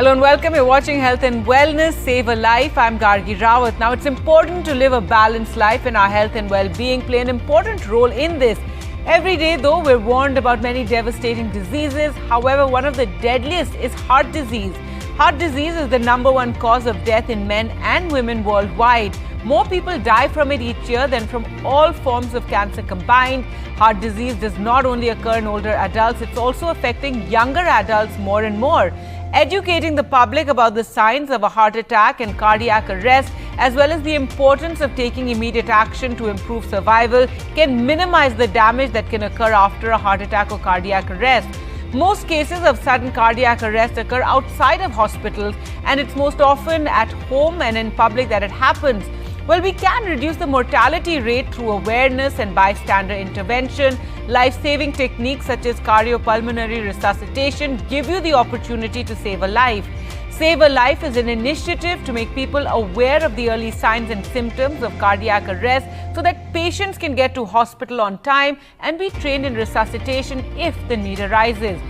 Hello and welcome. You're watching Health and Wellness, Save a Life. I'm Gargi Rawat. Now, it's important to live a balanced life, and our health and well-being play an important role in this. Every day, though, we're warned about many devastating diseases. However, one of the deadliest is heart disease. Heart disease is the #1 cause of death in men and women worldwide. More people die from it each year than from all forms of cancer combined. Heart disease does not only occur in older adults, it's also affecting younger adults more and more. Educating the public about the signs of a heart attack and cardiac arrest, as well as the importance of taking immediate action to improve survival, can minimize the damage that can occur after a heart attack or cardiac arrest. Most cases of sudden cardiac arrest occur outside of hospitals, and it's most often at home and in public that it happens. Well, we can reduce the mortality rate through awareness and bystander intervention. Life-saving techniques such as cardiopulmonary resuscitation give you the opportunity to save a life. Save a Life is an initiative to make people aware of the early signs and symptoms of cardiac arrest so that patients can get to hospital on time and be trained in resuscitation if the need arises.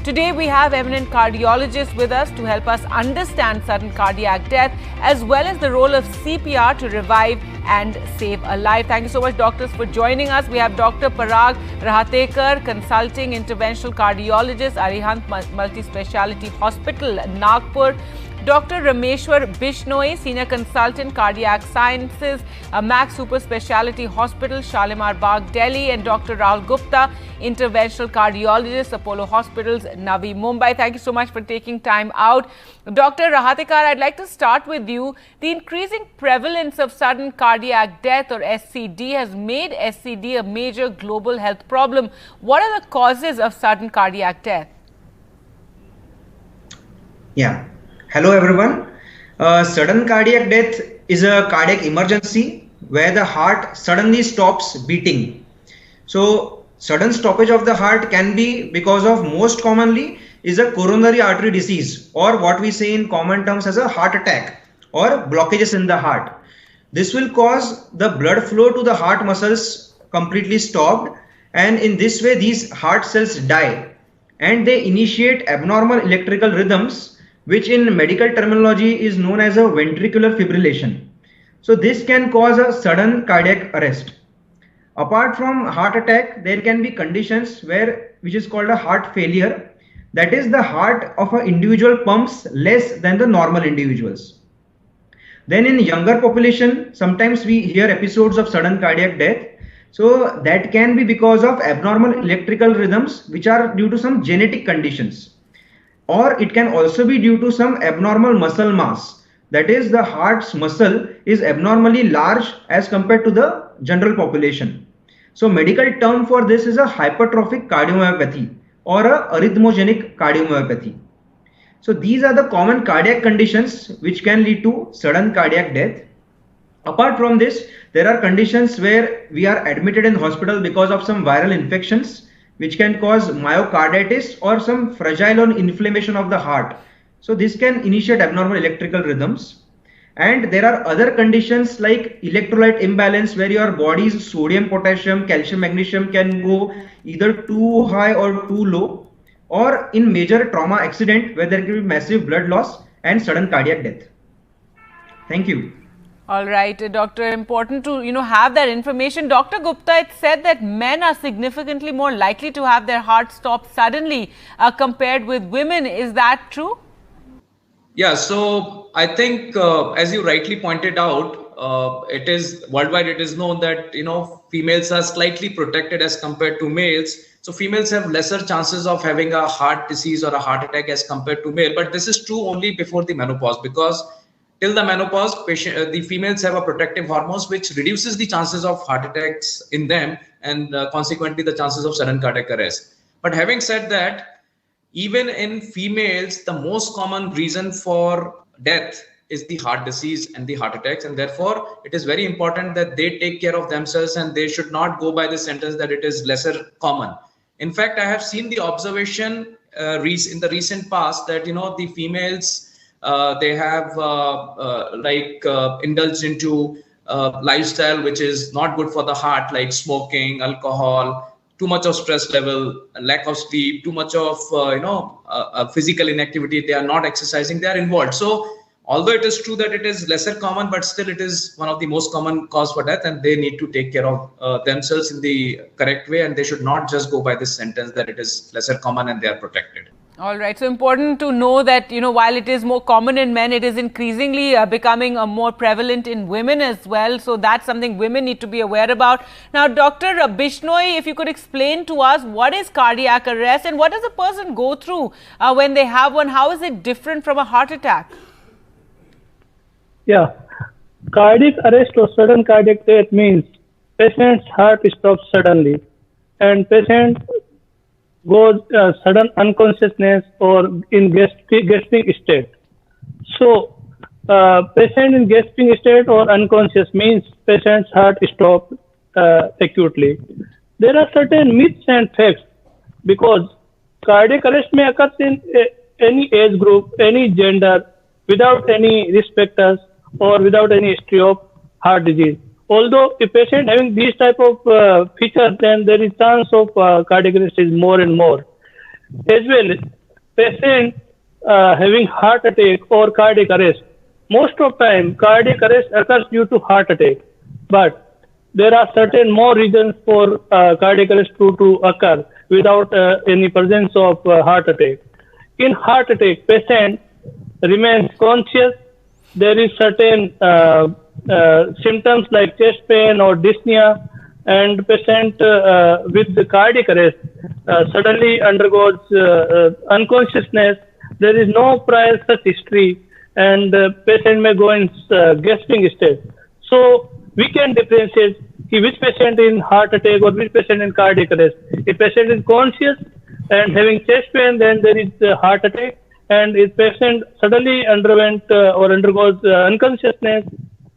Today, we have eminent cardiologists with us to help us understand sudden cardiac death, as well as the role of CPR to revive and save a life. Thank you so much, doctors, for joining us. We have Dr. Parag Rahatekar, consulting interventional cardiologist, Arihant Multi-Speciality Hospital, Nagpur. Dr. Rameshwar Bishnoi, Senior Consultant, Cardiac Sciences, Max Super Speciality Hospital, Shalimar Bagh, Delhi, and Dr. Rahul Gupta, Interventional Cardiologist, Apollo Hospitals, Navi Mumbai. Thank you so much for taking time out. Dr. Rahatekar, I'd like to start with you. The increasing prevalence of sudden cardiac death, or SCD, has made SCD a major global health problem. What are the causes of sudden cardiac death? Yeah. Hello everyone. Sudden cardiac death is a cardiac emergency where the heart suddenly stops beating. So sudden stoppage of the heart can be because of, most commonly, is a coronary artery disease, or what we say in common terms as a heart attack, or blockages in the heart. This will cause the blood flow to the heart muscles completely stopped, and in this way these heart cells die and they initiate abnormal electrical rhythms, which in medical terminology is known as a ventricular fibrillation. So this can cause a sudden cardiac arrest. Apart from heart attack, there can be conditions which is called a heart failure. That is, the heart of an individual pumps less than the normal individuals. Then in younger population, sometimes we hear episodes of sudden cardiac death. So that can be because of abnormal electrical rhythms which are due to some genetic conditions. Or it can also be due to some abnormal muscle mass. That is, the heart's muscle is abnormally large as compared to the general population. So medical term for this is a hypertrophic cardiomyopathy or a arrhythmogenic cardiomyopathy. So these are the common cardiac conditions which can lead to sudden cardiac death. Apart from this, there are conditions where we are admitted in hospital because of some viral infections, which can cause myocarditis or some fragile or inflammation of the heart. So this can initiate abnormal electrical rhythms. And there are other conditions like electrolyte imbalance, where your body's sodium, potassium, calcium, magnesium can go either too high or too low, or in major trauma accident where there can be massive blood loss and sudden cardiac death. Thank you. All right, Doctor, important to have that information. Dr. Gupta, it's said that men are significantly more likely to have their heart stop suddenly compared with women. Is that true? Yeah, so I think as you rightly pointed out, it is worldwide, it is known that females are slightly protected as compared to males. So females have lesser chances of having a heart disease or a heart attack as compared to male. But this is true only before the menopause, because till the menopause, the females have a protective hormones which reduces the chances of heart attacks in them, and consequently the chances of sudden cardiac arrest. But having said that, even in females, the most common reason for death is the heart disease and the heart attacks, and therefore it is very important that they take care of themselves, and they should not go by the sentence that it is lesser common. In fact, I have seen the observation in the recent past that the females, they have indulged into lifestyle which is not good for the heart, like smoking, alcohol, too much of stress level, lack of sleep, too much of physical inactivity, they are not exercising, they are involved. So although it is true that it is lesser common, but still it is one of the most common cause for death, and they need to take care of themselves in the correct way, and they should not just go by this sentence that it is lesser common and they are protected. All right. So important to know that, while it is more common in men, it is increasingly becoming more prevalent in women as well. So that's something women need to be aware about. Now, Dr. Bishnoi, if you could explain to us what is cardiac arrest and what does a person go through when they have one? How is it different from a heart attack? Yeah. Cardiac arrest or sudden cardiac death means patient's heart stops suddenly and patient goes sudden unconsciousness or in gasping state. So, patient in gasping state or unconscious means patient's heart stops acutely. There are certain myths and facts because cardiac arrest may occur in any age group, any gender, without any risk factors or without any history of heart disease. Although a patient having these type of features, then there is chance of cardiac arrest is more and more. As well, patient having heart attack or cardiac arrest, most of time cardiac arrest occurs due to heart attack. But there are certain more reasons for cardiac arrest to occur without any presence of heart attack. In heart attack, patient remains conscious. There is certain symptoms like chest pain or dyspnea, and patient with the cardiac arrest suddenly undergoes unconsciousness. There is no prior such history, and patient may go in gasping state. So we can differentiate which patient in heart attack or which patient in cardiac arrest. If patient is conscious and having chest pain, then there is heart attack. And if patient suddenly underwent or undergoes unconsciousness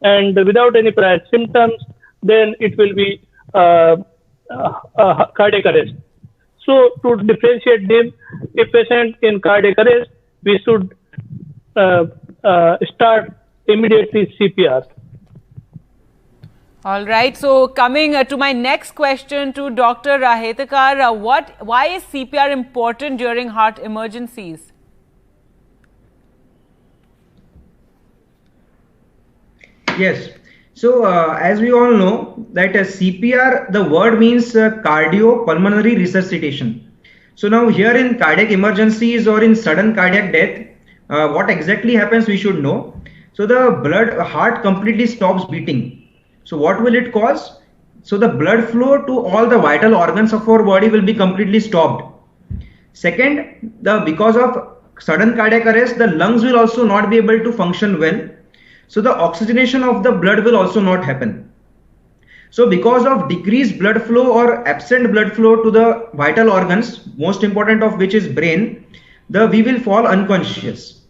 and without any prior symptoms, then it will be cardiac arrest. So to differentiate them, if patient in cardiac arrest, we should start immediately CPR. All right. So coming to my next question to Dr. Rahatekar, why is CPR important during heart emergencies? Yes. So as we all know that CPR, the word means cardiopulmonary resuscitation. So now here in cardiac emergencies or in sudden cardiac death, what exactly happens we should know. So the heart completely stops beating. So what will it cause? So the blood flow to all the vital organs of our body will be completely stopped. Second, because of sudden cardiac arrest, the lungs will also not be able to function well. So the oxygenation of the blood will also not happen. So because of decreased blood flow or absent blood flow to the vital organs, most important of which is brain, we will fall unconscious.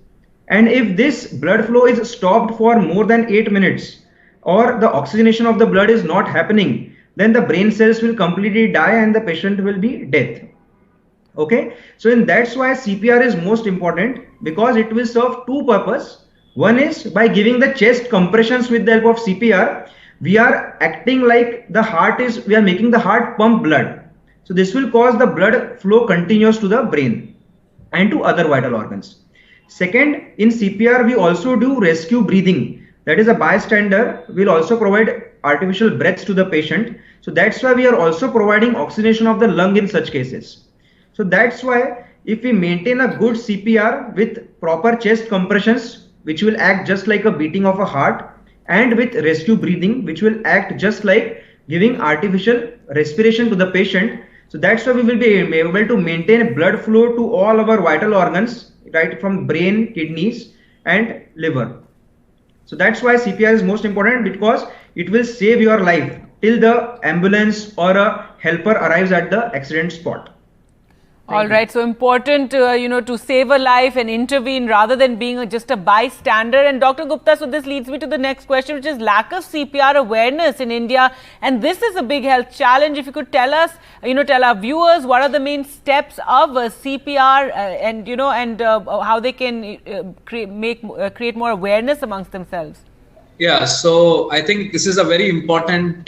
And if this blood flow is stopped for more than 8 minutes or the oxygenation of the blood is not happening, then the brain cells will completely die and the patient will be dead. Okay, so that's why CPR is most important, because it will serve two purposes. One is by giving the chest compressions with the help of CPR, we are acting like we are making the heart pump blood. So this will cause the blood flow continuous to the brain and to other vital organs. Second, in CPR, we also do rescue breathing. That is, a bystander will also provide artificial breaths to the patient. So that's why we are also providing oxygenation of the lung in such cases. So that's why if we maintain a good CPR with proper chest compressions, which will act just like a beating of a heart, and with rescue breathing, which will act just like giving artificial respiration to the patient. So that's why we will be able to maintain blood flow to all our vital organs, right from brain, kidneys and liver. So that's why CPR is most important, because it will save your life till the ambulance or a helper arrives at the accident spot. All right. So important, to save a life and intervene rather than being just a bystander. And Dr. Gupta, so this leads me to the next question, which is lack of CPR awareness in India. And this is a big health challenge. If you could tell us, tell our viewers what are the main steps of CPR and how they can create more awareness amongst themselves. Yeah, so I think this is a very important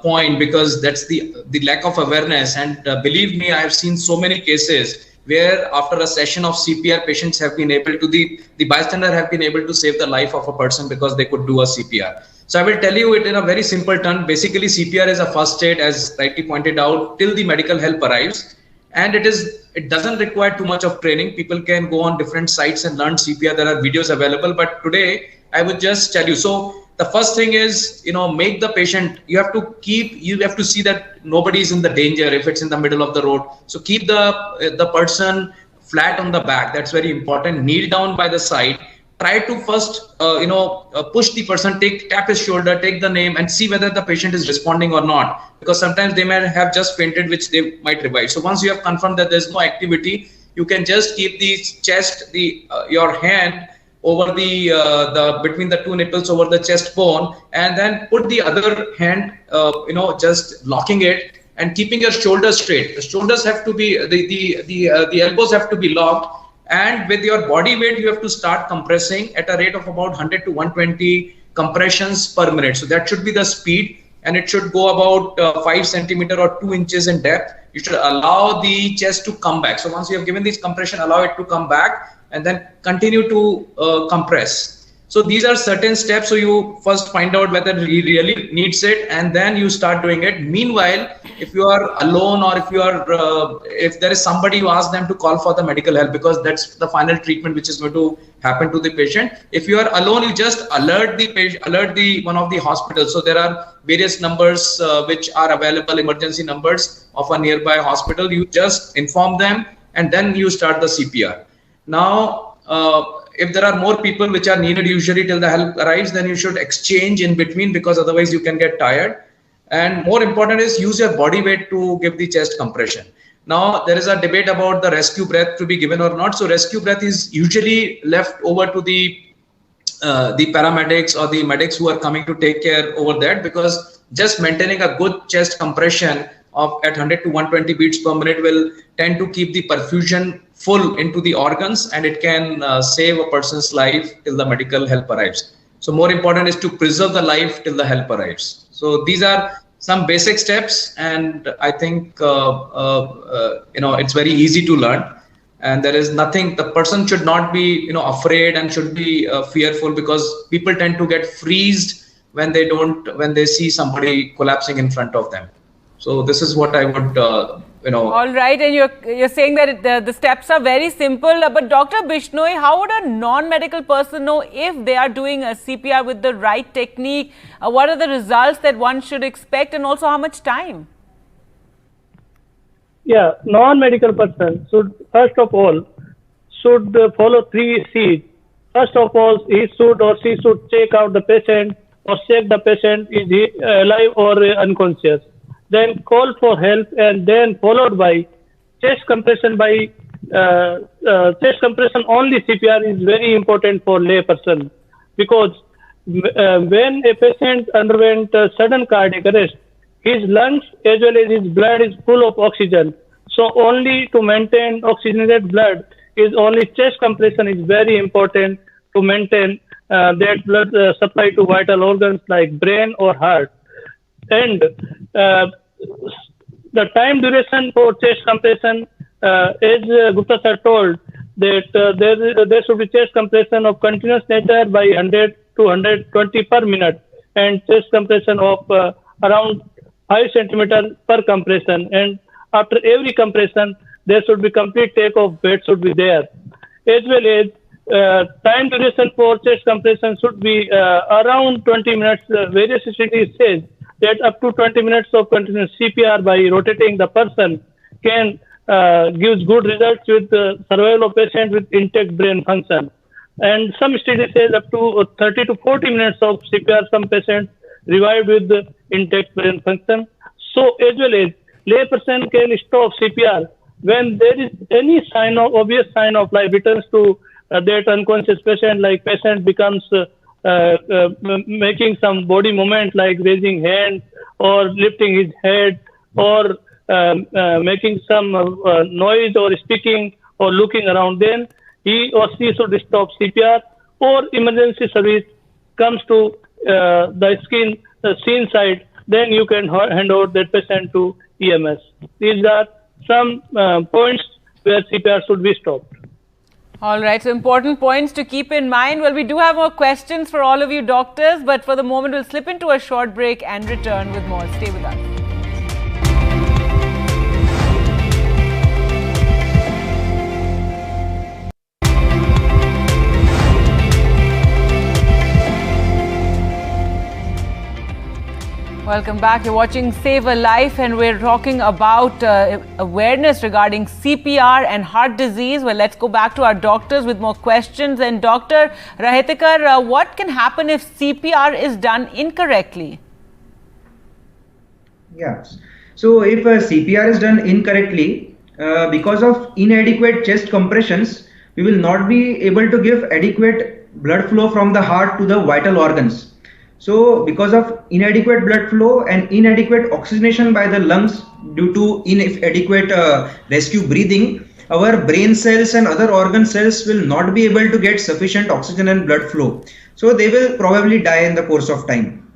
point, because that's the lack of awareness. And believe me, I have seen so many cases where after a session of CPR, patients have been able to, the bystander have been able to save the life of a person because they could do a CPR. So I will tell you it in a very simple term. Basically, CPR is a first aid, as rightly pointed out, till the medical help arrives. And it doesn't require too much of training. People can go on different sites and learn CPR. There are videos available, but today I would just tell you. So the first thing is, make the patient, you have to see that nobody is in the danger if it's in the middle of the road. So keep the person flat on the back. That's very important. Kneel down by the side. Try to first, push the person, tap his shoulder, take the name, and see whether the patient is responding or not. Because sometimes they may have just fainted, which they might revive. So once you have confirmed that there's no activity, you can just keep the chest, your hand over the between the two nipples over the chest bone, and then put the other hand, just locking it and keeping your shoulders straight. The shoulders have to be, the elbows have to be locked. And with your body weight, you have to start compressing at a rate of about 100 to 120 compressions per minute. So that should be the speed, and it should go about 5 centimeter or 2 inches in depth. You should allow the chest to come back. So once you have given this compression, allow it to come back and then continue to compress. So these are certain steps. So you first find out whether he really needs it, and then you start doing it. Meanwhile, if you are alone, or if there is somebody, you ask them to call for the medical help, because that's the final treatment which is going to happen to the patient. If you are alone, you just alert the patient, one of the hospitals. So there are various numbers which are available, emergency numbers of a nearby hospital. You just inform them, and then you start the CPR. Now, if there are more people which are needed usually till the help arrives, then you should exchange in between, because otherwise you can get tired. And more important is use your body weight to give the chest compression. Now, there is a debate about the rescue breath to be given or not. So rescue breath is usually left over to the paramedics or the medics who are coming to take care over that, because just maintaining a good chest compression at 100 to 120 beats per minute will tend to keep the perfusion full into the organs, and it can save a person's life till the medical help arrives. So more important is to preserve the life till the help arrives. So these are some basic steps, and I think it's very easy to learn, and there is nothing, the person should not be afraid and should be fearful, because people tend to get freezed when they see somebody collapsing in front of them. So this is what I would All right, and you're saying that the steps are very simple, but Dr. Bishnoi, how would a non-medical person know if they are doing a CPR with the right technique? What are the results that one should expect, and also how much time? Yeah, non-medical person should first of all follow 3 C's. First of all, he should or she should check out the patient, or check the patient is he alive or unconscious. Then call for help, and then followed by chest compression. By chest compression only CPR is very important for lay person, because when a patient underwent sudden cardiac arrest, his lungs as well as his blood is full of oxygen. So only to maintain oxygenated blood is only chest compression is very important to maintain that blood supply to vital organs like brain or heart. And the time duration for chest compression, as Gupta sir told, that there should be chest compression of continuous nature by 100 to 120 per minute, and chest compression of around 5 centimeters per compression. And after every compression, there should be complete take of weight should be there. As well as time duration for chest compression should be around 20 minutes. Various studies says that up to 20 minutes of continuous CPR by rotating the person can gives good results with survival of patient with intact brain function. And some studies says up to 30 to 40 minutes of CPR, some patients revived with intact brain function. So as well as lay person can stop CPR when there is any obvious sign of life returns to that unconscious patient, like patient becomes making some body movement like raising hand or lifting his head, or making some noise or speaking or looking around, then he or she should stop CPR, or emergency service comes to the scene side, then you can hand over that patient to EMS. These are some points where CPR should be stopped. All right, so important points to keep in mind. Well, we do have more questions for all of you doctors, but for the moment, we'll slip into a short break and return with more. Stay with us. Welcome back. You're watching Save a Life, and we're talking about awareness regarding CPR and heart disease. Well, let's go back to our doctors with more questions. And Dr. Rahatekar, what can happen if CPR is done incorrectly? Yes. So if CPR is done incorrectly, because of inadequate chest compressions, we will not be able to give adequate blood flow from the heart to the vital organs. So because of inadequate blood flow and inadequate oxygenation by the lungs due to inadequate rescue breathing, our brain cells and other organ cells will not be able to get sufficient oxygen and blood flow. So they will probably die in the course of time.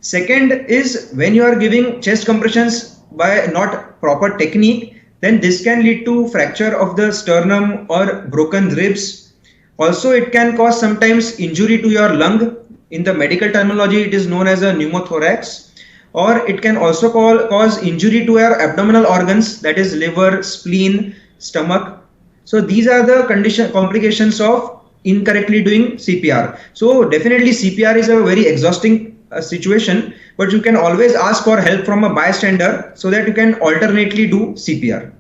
Second is, when you are giving chest compressions by not proper technique, then this can lead to fracture of the sternum or broken ribs. Also, it can cause sometimes injury to your lung. In the medical terminology, it is known as a pneumothorax, or it can also cause injury to your abdominal organs, that is liver, spleen, stomach. So these are the complications of incorrectly doing CPR. So definitely CPR is a very exhausting situation, but you can always ask for help from a bystander so that you can alternately do CPR.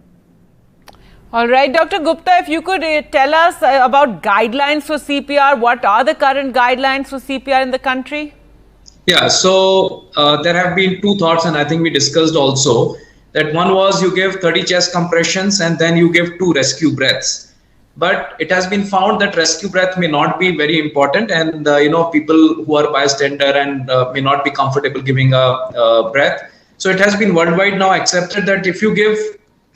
All right, Dr. Gupta, if you could tell us about guidelines for CPR. What are the current guidelines for CPR in the country? Yeah, so there have been two thoughts, and I think we discussed also that one was you give 30 chest compressions and then you give 2 rescue breaths. But it has been found that rescue breath may not be very important, and people who are bystander and may not be comfortable giving a breath. So it has been worldwide now accepted that if you give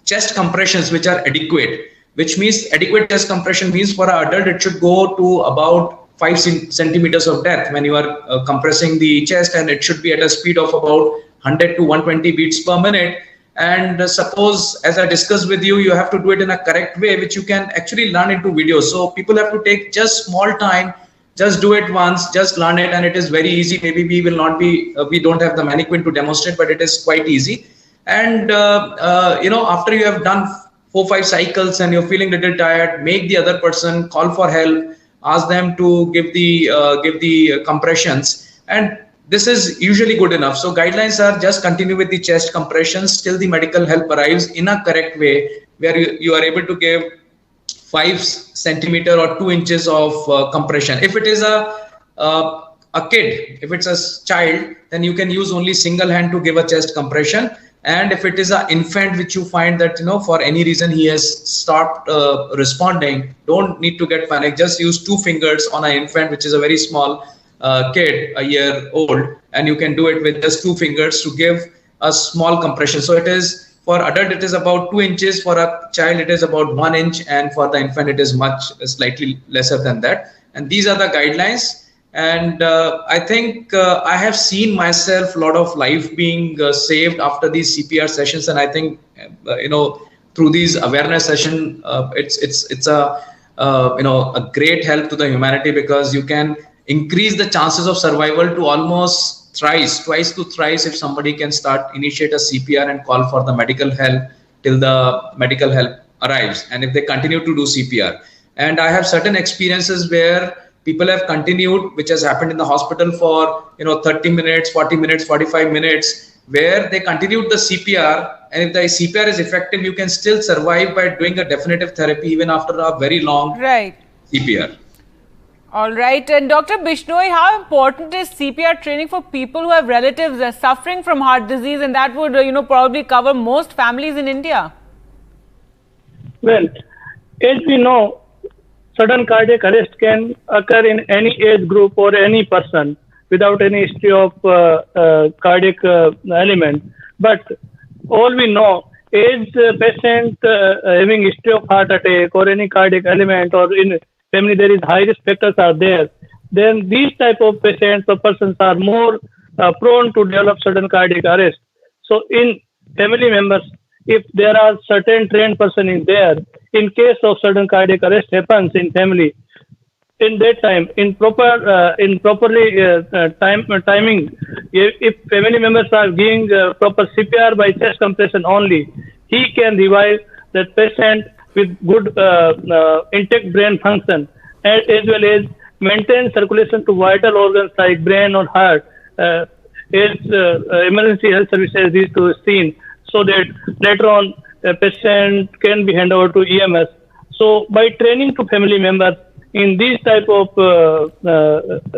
chest compressions which are adequate, which means adequate chest compression means for an adult it should go to about 5 centimeters of depth when you are compressing the chest, and it should be at a speed of about 100 to 120 beats per minute. And suppose, as I discussed with you, you have to do it in a correct way, which you can actually learn into videos. So people have to take just small time, just do it once, just learn it, and it is very easy. Maybe we will not be, we don't have the mannequin to demonstrate, but it is quite easy. And after you have done 4-5 cycles and you're feeling a little tired, make the other person call for help, ask them to give the compressions, and this is usually good enough. So guidelines are just continue with the chest compressions till the medical help arrives in a correct way, where you are able to give 5 centimeter or 2 inches of compression. If it is a kid, if it's a child, then you can use only single hand to give a chest compression. And if it is an infant which you find that for any reason he has stopped responding, don't need to get panic. Just use 2 fingers on an infant which is a very small kid, a year old, and you can do it with just 2 fingers to give a small compression. So it is, for adult it is about 2 inches, for a child it is about 1 inch, and for the infant it is slightly lesser than that. And these are the guidelines. And I think I have seen myself a lot of life being saved after these CPR sessions, and I think through these awareness session, it's a great help to the humanity, because you can increase the chances of survival to almost twice to thrice if somebody can initiate a CPR and call for the medical help till the medical help arrives, and if they continue to do CPR. And I have certain experiences where people have continued, which has happened in the hospital for 30 minutes, 40 minutes, 45 minutes, where they continued the CPR, and if the CPR is effective, you can still survive by doing a definitive therapy even after a very long CPR. All right. And Dr. Bishnoi, how important is CPR training for people who have relatives suffering from heart disease, and that would probably cover most families in India? Well, as we know, sudden cardiac arrest can occur in any age group or any person without any history of cardiac element. But all we know is patient having history of heart attack or any cardiac element, or in family there is high risk factors are there, then these type of patients or persons are more prone to develop sudden cardiac arrest. So in family members, if there are certain trained person in there, in case of sudden cardiac arrest happens in family, in that time, in properly timing, if family members are giving proper CPR by chest compression only, he can revive that patient with good intact brain function, as well as maintain circulation to vital organs like brain or heart, as emergency health services is to scene, so that later on the patient can be handed over to EMS. So by training to family members in these type of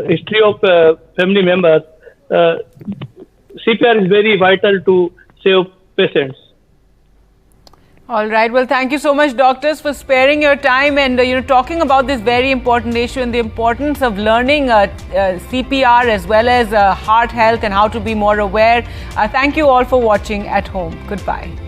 history of family members, CPR is very vital to save patients. All right. Well, thank you so much, doctors, for sparing your time and talking about this very important issue and the importance of learning CPR as well as heart health and how to be more aware. Thank you all for watching at home. Goodbye.